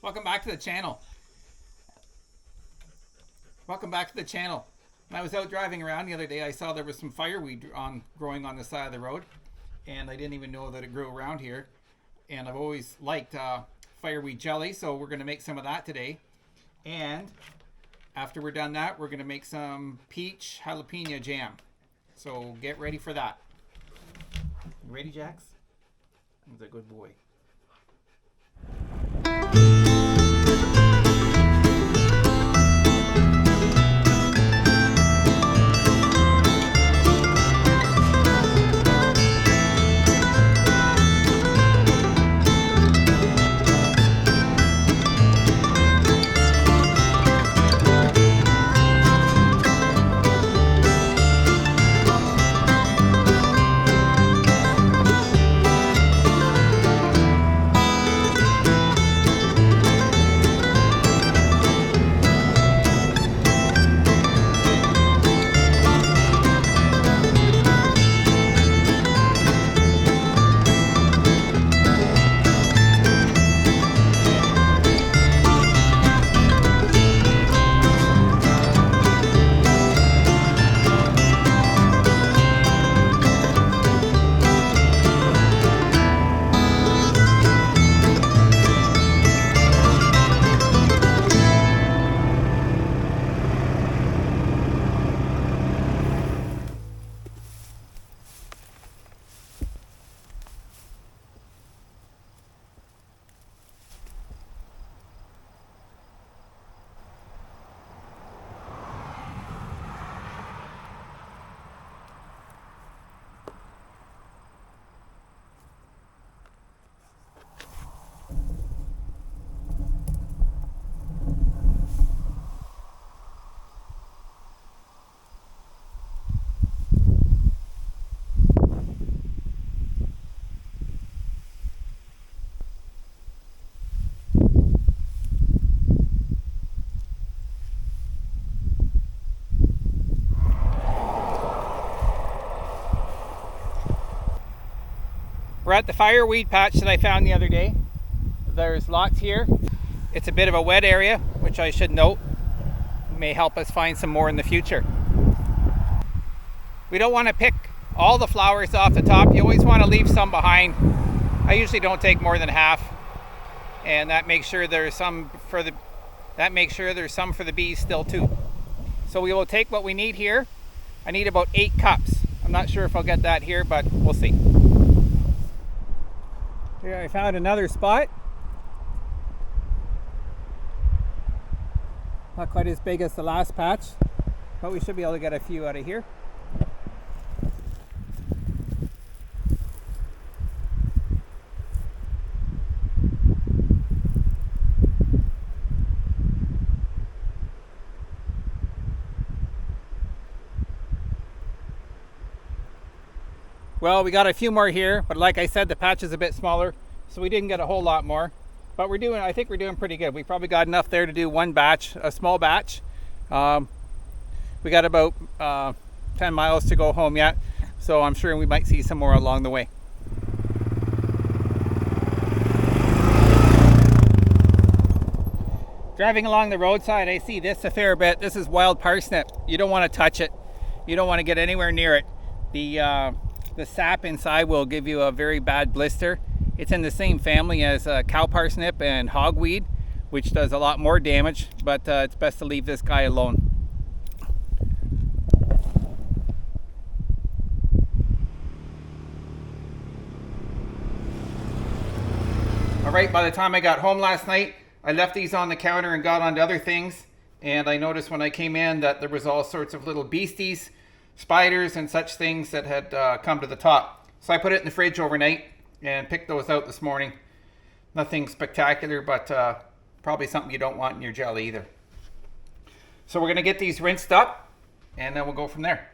Welcome back to the channel. Welcome back to the channel. When I was out driving around the other day, I saw there was some fireweed growing on the side of the road, and I didn't even know that it grew around here. And I've always liked fireweed jelly, so we're going to make some of that today. And after we're done that, we're going to make some peach jalapeno jam. So get ready for that. You ready, Jax? He's a good boy. We're at the fireweed patch that I found the other day. There's lots here. It's a bit of a wet area, which I should note may help us find some more in the future. We don't want to pick all the flowers off the top. You always want to leave some behind. I usually don't take more than half, and that makes sure there's some for the bees still too. So we will take what we need here. I need about 8 cups. I'm not sure if I'll get that here, but we'll see. Here I found another spot. Not quite as big as the last patch, but we should be able to get a few out of here. Well, we got a few more here, but like I said, the patch is a bit smaller, so we didn't get a whole lot more. But I think we're doing pretty good. We probably got enough there to do one batch, a small batch. We got about 10 miles to go home yet, so I'm sure we might see some more along the way. Driving along the roadside, I see this a fair bit. This is wild parsnip. You don't want to touch it. You don't want to get anywhere near it. The sap inside will give you a very bad blister. It's in the same family as cow parsnip and hogweed, which does a lot more damage, but it's best to leave this guy alone. All right, by the time I got home last night, I left these on the counter and got onto other things, and I noticed when I came in that there was all sorts of little beasties, spiders and such things that had come to the top. So I put it in the fridge overnight and picked those out this morning. Nothing spectacular, but probably something you don't want in your jelly either. So we're going to get these rinsed up, and then we'll go from there.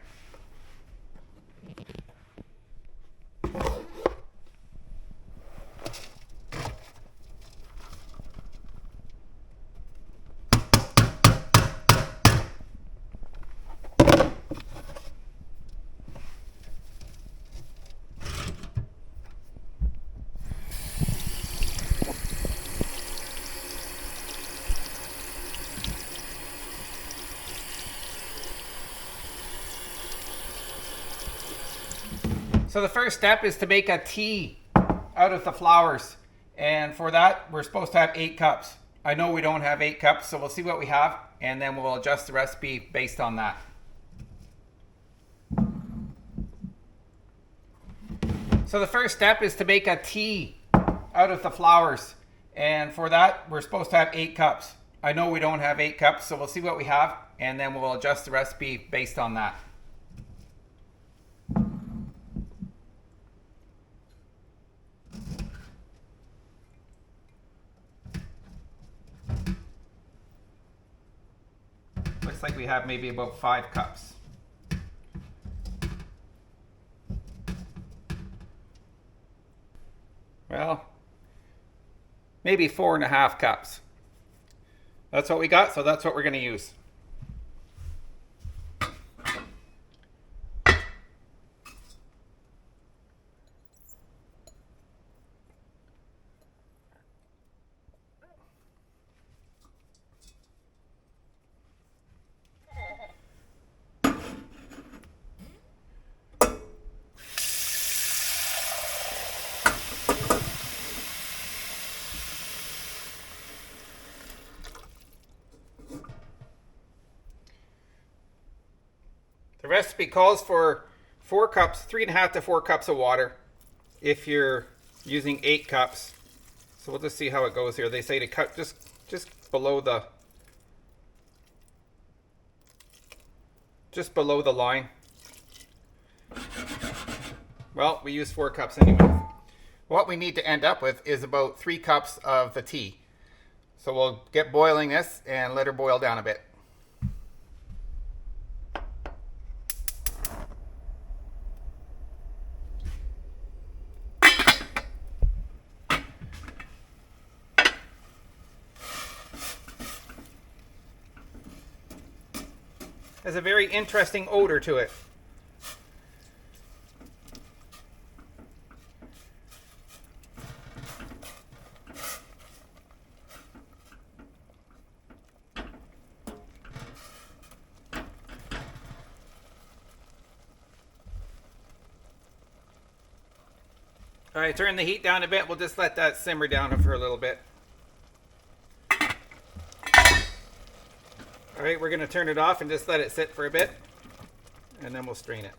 So the first step is to make a tea out of the flowers. And for that, we're supposed to have 8 cups. I know we don't have 8 cups, so we'll see what we have, and then we'll adjust the recipe based on that. So the first step is to make a tea out of the flowers. And for that, we're supposed to have 8 cups. I know we don't have 8 cups, so we'll see what we have, and then we'll adjust the recipe based on that. Looks like we have maybe about 5 cups. Well, maybe 4.5 cups. That's what we got, so that's what we're going to use. The recipe calls for 4 cups, 3.5 to 4 cups of water if you're using 8 cups. So we'll just see how it goes here. They say to cut just below the line. Well, we used 4 cups anyway. What we need to end up with is about 3 cups of the tea. So we'll get boiling this and let her boil down a bit. Has a very interesting odor to it. All right, turn the heat down a bit. We'll just let that simmer down for a little bit. All right, we're going to turn it off and just let it sit for a bit, and then we'll strain it.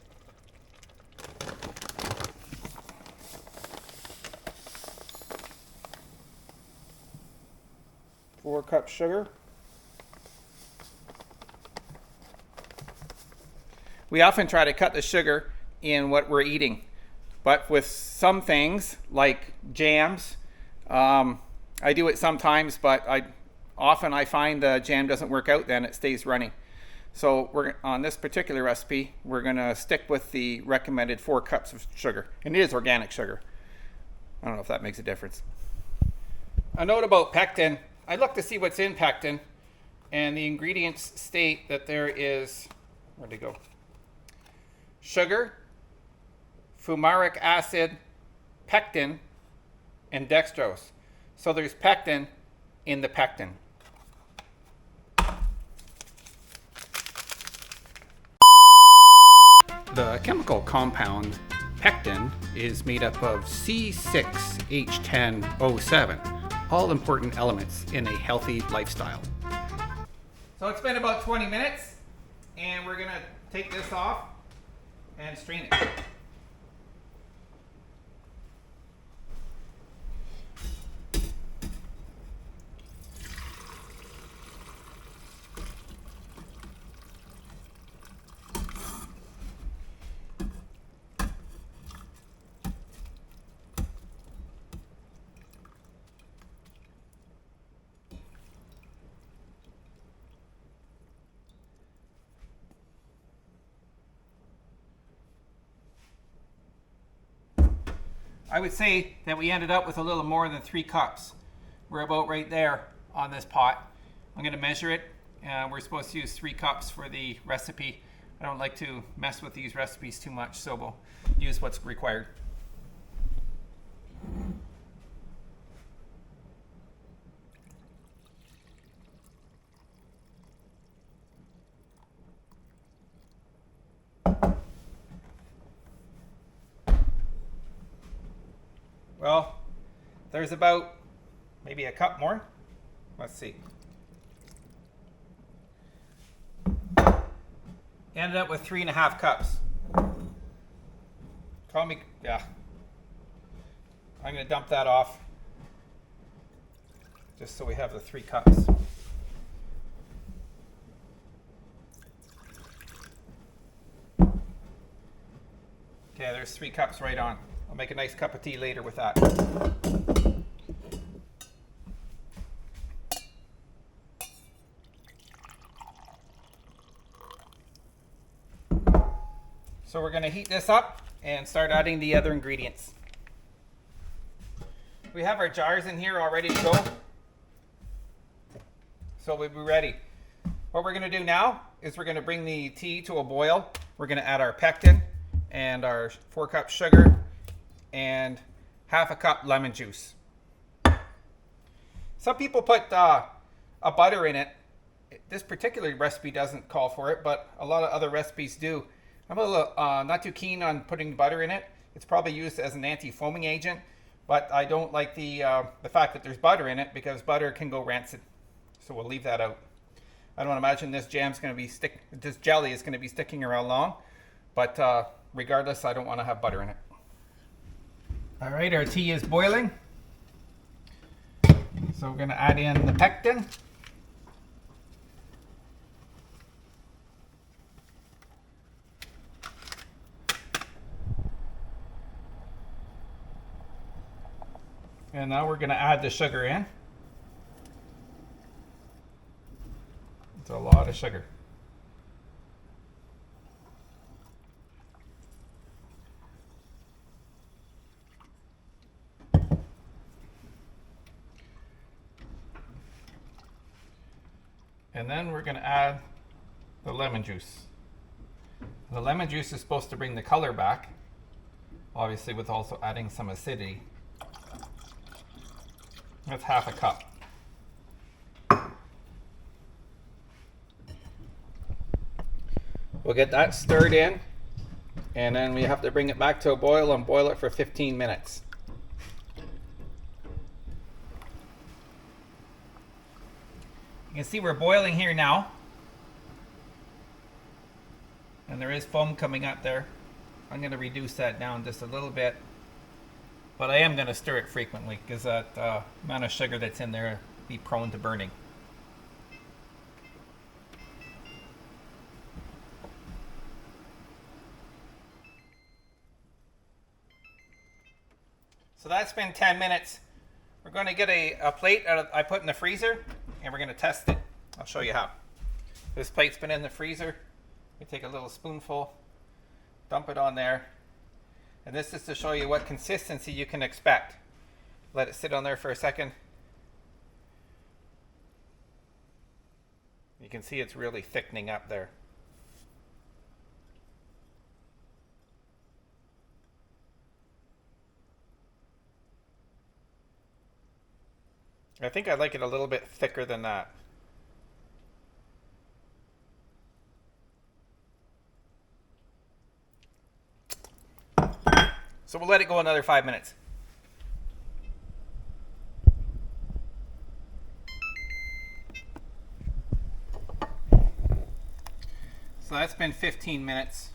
Four cups sugar. We often try to cut the sugar in what we're eating, but with some things like jams, I do it sometimes, but often I find the jam doesn't work out, then it stays running. So on this particular recipe, we're going to stick with the recommended 4 cups of sugar. And it is organic sugar. I don't know if that makes a difference. A note about pectin. I looked to see what's in pectin, and the ingredients state that there is, where'd it go? Sugar, fumaric acid, pectin, and dextrose. So there's pectin in the pectin. The chemical compound pectin is made up of C6H10O7, all important elements in a healthy lifestyle. So it's been about 20 minutes, and we're going to take this off and strain it. I would say that we ended up with a little more than 3 cups. We're about right there on this pot. I'm going to measure it. We're supposed to use 3 cups for the recipe. I don't like to mess with these recipes too much, so we'll use what's required. Well, there's about maybe a cup more. Let's see. Ended up with 3.5 cups. Call me, yeah. I'm gonna dump that off just so we have the 3 cups. Okay, there's 3 cups right on. I'll make a nice cup of tea later with that. So we're going to heat this up and start adding the other ingredients. We have our jars in here all ready to go. So we'll be ready. What we're going to do now is we're going to bring the tea to a boil. We're going to add our pectin and our 4 cups sugar and 1/2 cup lemon juice. Some people put a butter in it. This particular recipe doesn't call for it, but a lot of other recipes do. I'm a little not too keen on putting butter in it. It's probably used as an anti-foaming agent, but I don't like the fact that there's butter in it because butter can go rancid. So we'll leave that out. I don't imagine this this jelly is going to be sticking around long, but regardless, I don't want to have butter in it. All right, our tea is boiling. So we're going to add in the pectin. And now we're going to add the sugar in. It's a lot of sugar. And then we're going to add the lemon juice. The lemon juice is supposed to bring the color back, obviously with also adding some acidity. That's 1/2 cup. We'll get that stirred in, and then we have to bring it back to a boil and boil it for 15 minutes. You can see we're boiling here now, and there is foam coming up there. I'm going to reduce that down just a little bit, but I am going to stir it frequently because that amount of sugar that's in there be prone to burning. So that's been 10 minutes. We're going to get a plate I put in the freezer, and we're going to test it. I'll show you how. This plate's been in the freezer. We take a little spoonful, dump it on there, and this is to show you what consistency you can expect. Let it sit on there for a second. You can see it's really thickening up there. I think I'd like it a little bit thicker than that. So we'll let it go another 5 minutes. So that's been 15 minutes.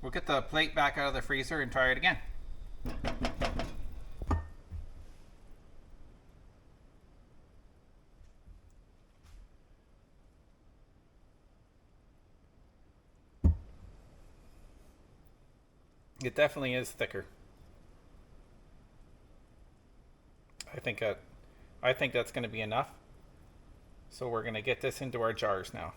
We'll get the plate back out of the freezer and try it again. It definitely is thicker. I think that's going to be enough. So we're going to get this into our jars now.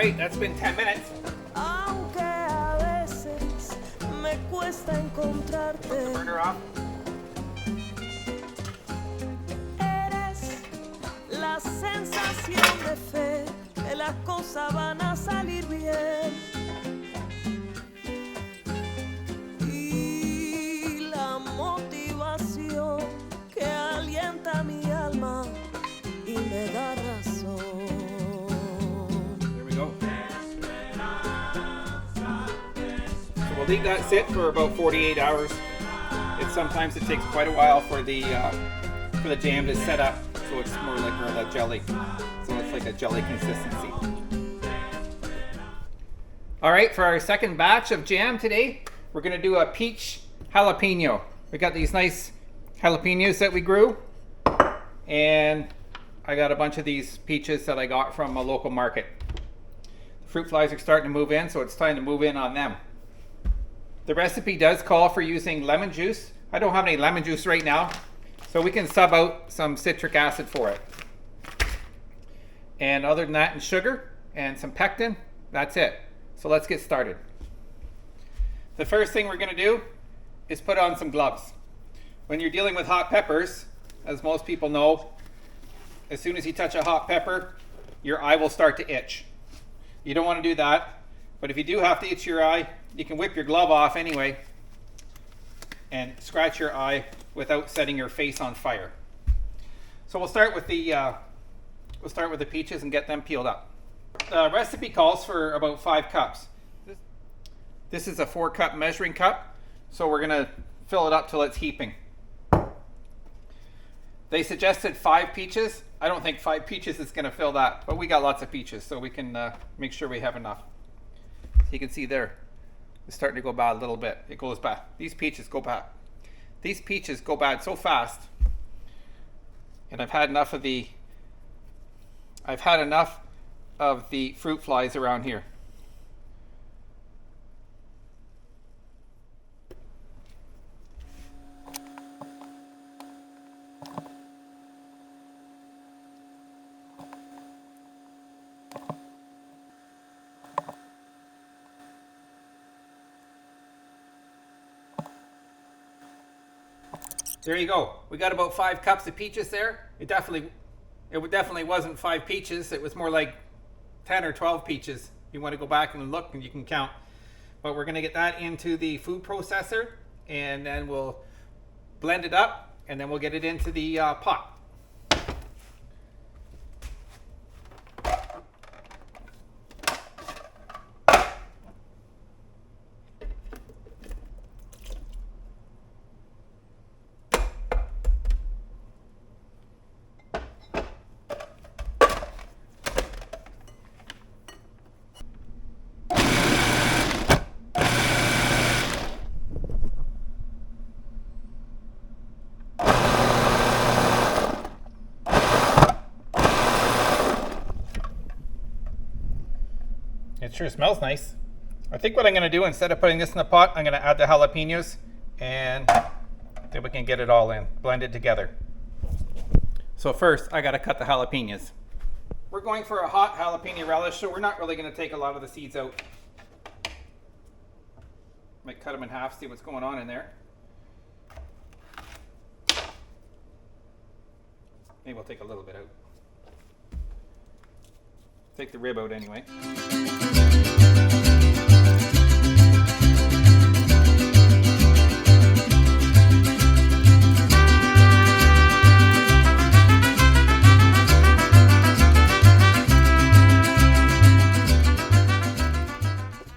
Alright, that's been 10 minutes. cuesta encontrarte. Burner off. Eres la sensación de fe que las cosas van a salir bien. Y la motivación que alienta mi alma y me da razón. There we go. So we'll leave that sit for about 48 hours. Sometimes it takes quite a while for the jam to set up, so it's more like a jelly. So it's like a jelly consistency. All right, for our second batch of jam today, we're gonna do a peach jalapeno. We got these nice jalapenos that we grew, and I got a bunch of these peaches that I got from a local market. The fruit flies are starting to move in, so it's time to move in on them. The recipe does call for using lemon juice. I don't have any lemon juice right now, so we can sub out some citric acid for it. And other than that, and sugar and some pectin, that's it. So let's get started. The first thing we're gonna do is put on some gloves. When you're dealing with hot peppers, as most people know, as soon as you touch a hot pepper, your eye will start to itch. You don't want to do that, but if you do have to itch your eye, you can whip your glove off anyway and scratch your eye without setting your face on fire. So we'll start with the peaches and get them peeled up. The recipe calls for about 5 cups. This is a 4-cup measuring cup, so we're gonna fill it up till it's heaping. They suggested 5 peaches. I don't think 5 peaches is gonna fill that, but we got lots of peaches, so we can make sure we have enough. So you can see there, it's starting to go bad a little bit. It goes bad. These peaches go bad. These peaches go bad so fast, and I've had enough of the fruit flies around here. There you go. We got about 5 cups of peaches there. It definitely wasn't 5 peaches. It was more like 10 or 12 peaches. You want to go back and look and you can count. But we're going to get that into the food processor, and then we'll blend it up, and then we'll get it into the pot. It sure smells nice. I think what I'm going to do, instead of putting this in the pot, I'm going to add the jalapenos, and then we can get it all in, blend it together. So first, I got to cut the jalapenos. We're going for a hot jalapeno relish, so we're not really going to take a lot of the seeds out. Might cut them in half, see what's going on in there. Maybe we'll take a little bit out. Take the rib out anyway.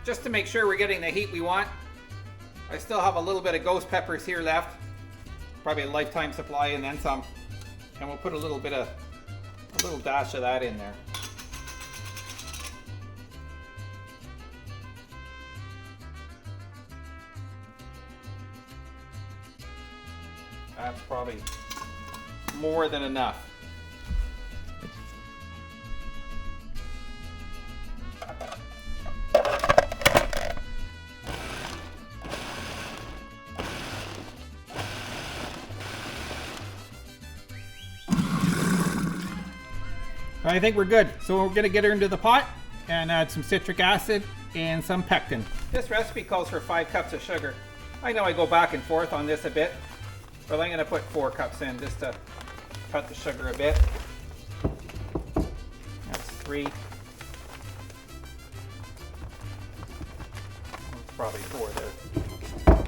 Just to make sure we're getting the heat we want, I still have a little bit of ghost peppers here left. Probably a lifetime supply and then some. And we'll put a little dash of that in there. That's probably more than enough. I think we're good. So we're gonna get her into the pot and add some citric acid and some pectin. This recipe calls for 5 cups of sugar. I know I go back and forth on this a bit, but I'm going to put 4 cups in just to cut the sugar a bit. That's 3. That's probably 4 there.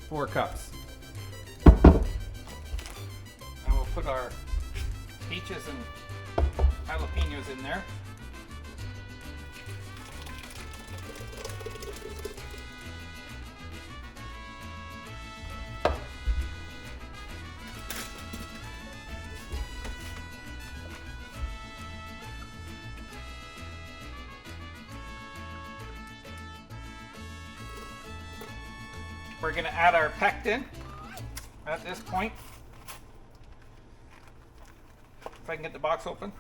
4 cups. And we'll put our peaches and jalapenos in there. We're going to add our pectin at this point. If I can get the box open.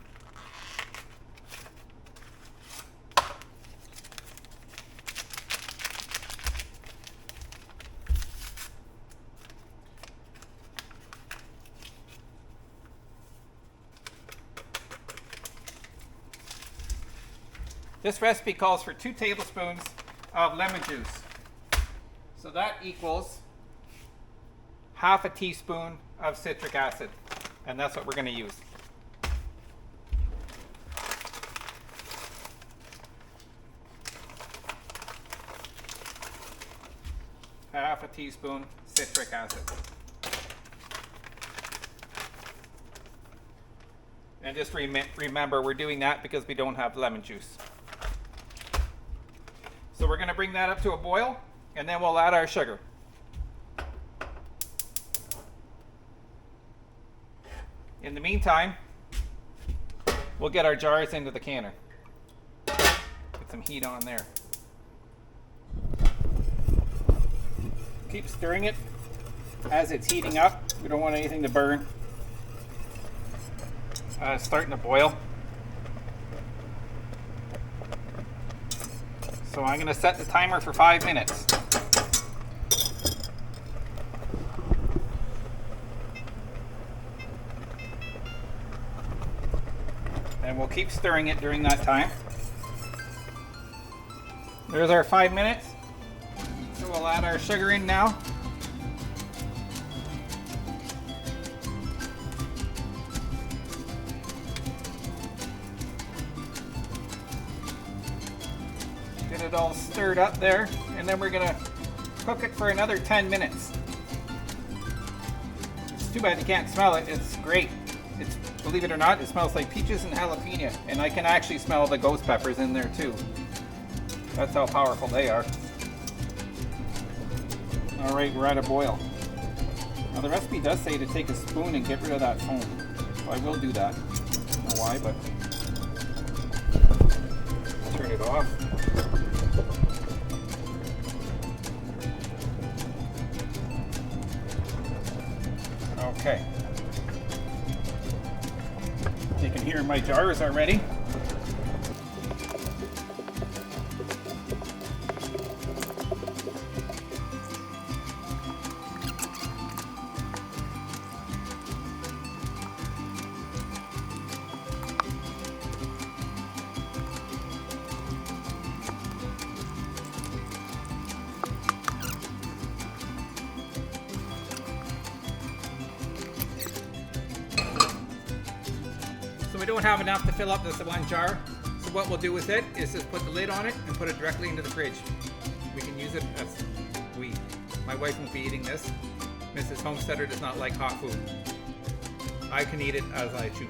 This recipe calls for 2 tablespoons of lemon juice. So that equals half a teaspoon of citric acid, and that's what we're going to use. Half a teaspoon citric acid. And just remember, we're doing that because we don't have lemon juice. So we're going to bring that up to a boil, and then we'll add our sugar. In the meantime, we'll get our jars into the canner. Get some heat on there. Keep stirring it as it's heating up. We don't want anything to burn. It's starting to boil. So I'm going to set the timer for 5 minutes. And we'll keep stirring it during that time. There's our 5 minutes. So we'll add our sugar in now. Get it all stirred up there, and then we're gonna cook it for another 10 minutes. It's too bad you can't smell it. It's great. It's, believe it or not, it smells like peaches and jalapeno, and I can actually smell the ghost peppers in there too. That's how powerful they are. All right, we're at a boil. Now the recipe does say to take a spoon and get rid of that foam. So I will do that. I don't know why, but turn it off. Okay. You can hear my jars are ready. We don't have enough to fill up this one jar, so what we'll do with it is just put the lid on it and put it directly into the fridge. We can use it as my wife won't be eating this. Mrs. Homesteader does not like hot food. I can eat it as I choose.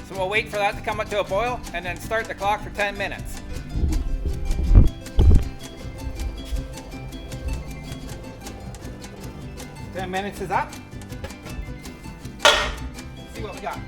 So we'll wait for that to come up to a boil and then start the clock for 10 minutes. Ten minutes is up. Let's see what we got.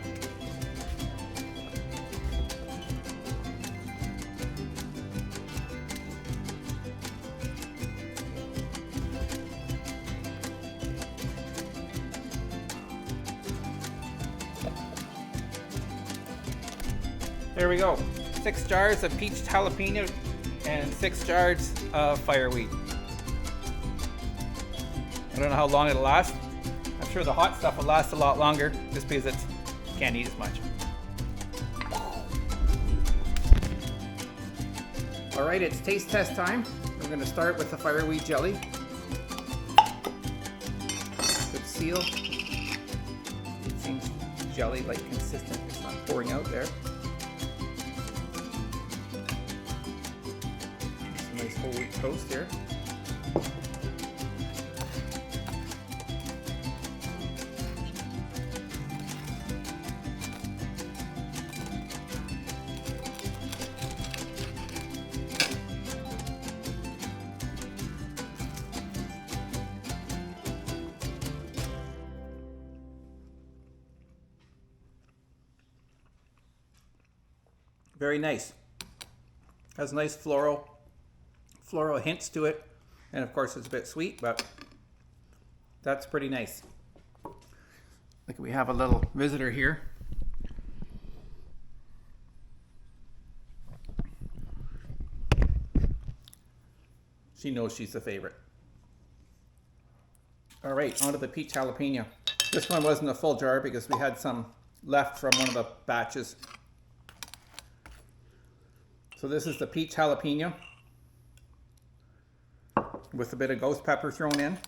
There we go. 6 jars of peach jalapeno and 6 jars of fireweed. I don't know how long it'll last. I'm sure the hot stuff will last a lot longer just because it's can't eat as much. All right, it's taste test time. We're going to start with the fireweed jelly. Good seal. It seems jelly-like consistent. It's not pouring out there. Some nice whole wheat toast here. Very nice. Has nice floral hints to it. And of course it's a bit sweet, but that's pretty nice. Look, we have a little visitor here. She knows she's the favorite. All right, onto the peach jalapeno. This one wasn't a full jar because we had some left from one of the batches. So this is the peach jalapeno with a bit of ghost pepper thrown in.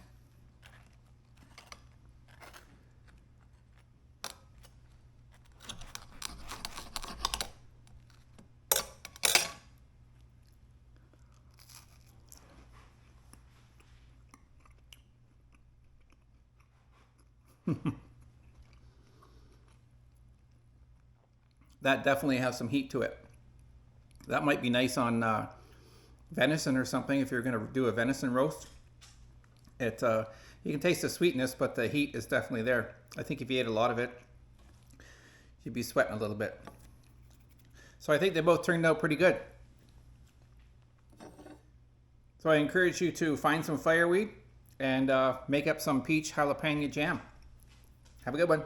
That definitely has some heat to it. That might be nice on venison or something if you're going to do a venison roast. You can taste the sweetness, but the heat is definitely there. I think if you ate a lot of it, you'd be sweating a little bit. So I think they both turned out pretty good. So I encourage you to find some fireweed and make up some peach jalapeno jam. Have a good one.